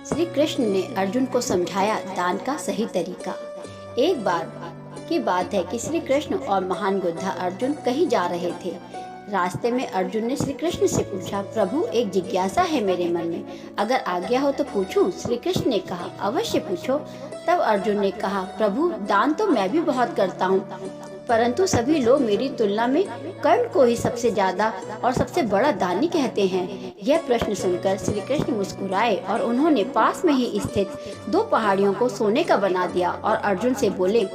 श्री कृष्ण ने अर्जुन को समझाया दान का सही तरीका। एक बार की बात है कि श्री कृष्ण और महान योद्धा अर्जुन कहीं जा रहे थे। रास्ते में अर्जुन ने श्री कृष्ण से पूछा, प्रभु एक जिज्ञासा है मेरे मन में, अगर आज्ञा हो तो पूछूं? श्री कृष्ण ने कहा, अवश्य पूछो। तब अर्जुन ने कहा, प्रभु दान तो मैं भी बहुत करता हूँ, परंतु सभी लोग मेरी तुलना में कर्ण को ही सबसे ज्यादा और सबसे बड़ा दानी कहते हैं। यह प्रश्न सुनकर श्री कृष्ण मुस्कुराए और उन्होंने पास में ही स्थित 2 पहाड़ियों को सोने का बना दिया और अर्जुन से बोले,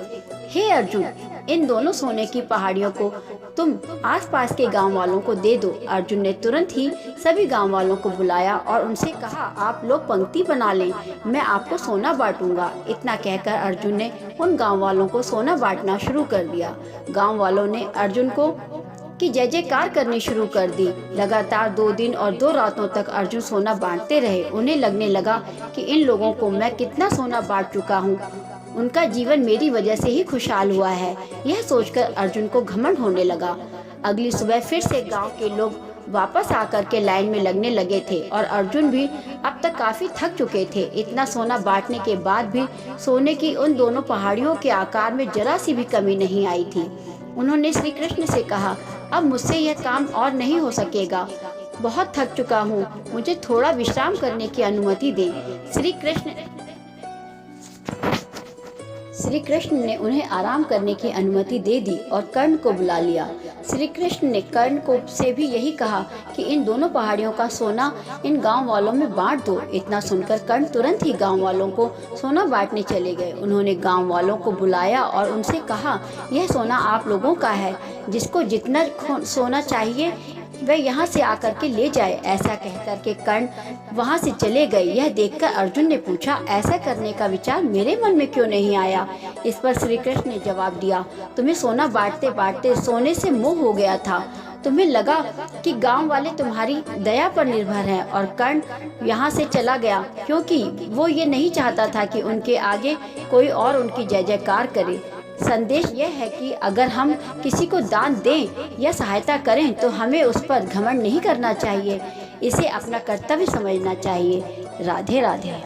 हे अर्जुन, इन दोनों सोने की पहाड़ियों को तुम आसपास के गांव वालों को दे दो। अर्जुन ने तुरंत ही सभी गांव वालों को बुलाया और उनसे कहा, आप लोग पंक्ति बना लें, मैं आपको सोना बांटूंगा। इतना कहकर अर्जुन ने उन गांव वालों को सोना बांटना शुरू कर दिया। गांव वालों ने अर्जुन को की जय जयकार करनी शुरू कर दी। लगातार 2 दिन और 2 रातों तक अर्जुन सोना बांटते रहे। उन्हें लगने लगा कि इन लोगों को मैं कितना सोना बांट चुका हूँ, उनका जीवन मेरी वजह से ही खुशहाल हुआ है। यह सोचकर अर्जुन को घमंड होने लगा। अगली सुबह फिर से गांव के लोग वापस आकर के लाइन में लगने लगे थे और अर्जुन भी अब तक काफी थक चुके थे। इतना सोना बांटने के बाद भी सोने की उन दोनों पहाड़ियों के आकार में जरा सी भी कमी नहीं आई थी। उन्होंने श्री कृष्ण से कहा, अब मुझसे यह काम और नहीं हो सकेगा, बहुत थक चुका हूँ, मुझे थोड़ा विश्राम करने की अनुमति दें। श्री कृष्ण ने उन्हें आराम करने की अनुमति दे दी और कर्ण को बुला लिया। श्री कृष्ण ने कर्ण को से भी यही कहा कि इन दोनों पहाड़ियों का सोना इन गांव वालों में बांट दो। इतना सुनकर कर्ण तुरंत ही गांव वालों को सोना बांटने चले गए। उन्होंने गांव वालों को बुलाया और उनसे कहा, यह सोना आप लोगों का है, जिसको जितना सोना चाहिए वह यहाँ से आकर के ले जाए। ऐसा कहकर के कर्ण वहाँ से चले गए। यह देखकर अर्जुन ने पूछा, ऐसा करने का विचार मेरे मन में क्यों नहीं आया? इस पर श्री कृष्ण ने जवाब दिया, तुम्हें सोना बांटते बांटते सोने से मोह हो गया था। तुम्हें लगा कि गांव वाले तुम्हारी दया पर निर्भर हैं और कर्ण यहाँ से चला गया क्योंकि वो ये नहीं चाहता था कि उनके आगे कोई और उनकी जय जयकार करे। संदेश यह है कि अगर हम किसी को दान दें या सहायता करें तो हमें उस पर घमंड नहीं करना चाहिए, इसे अपना कर्तव्य समझना चाहिए। राधे राधे।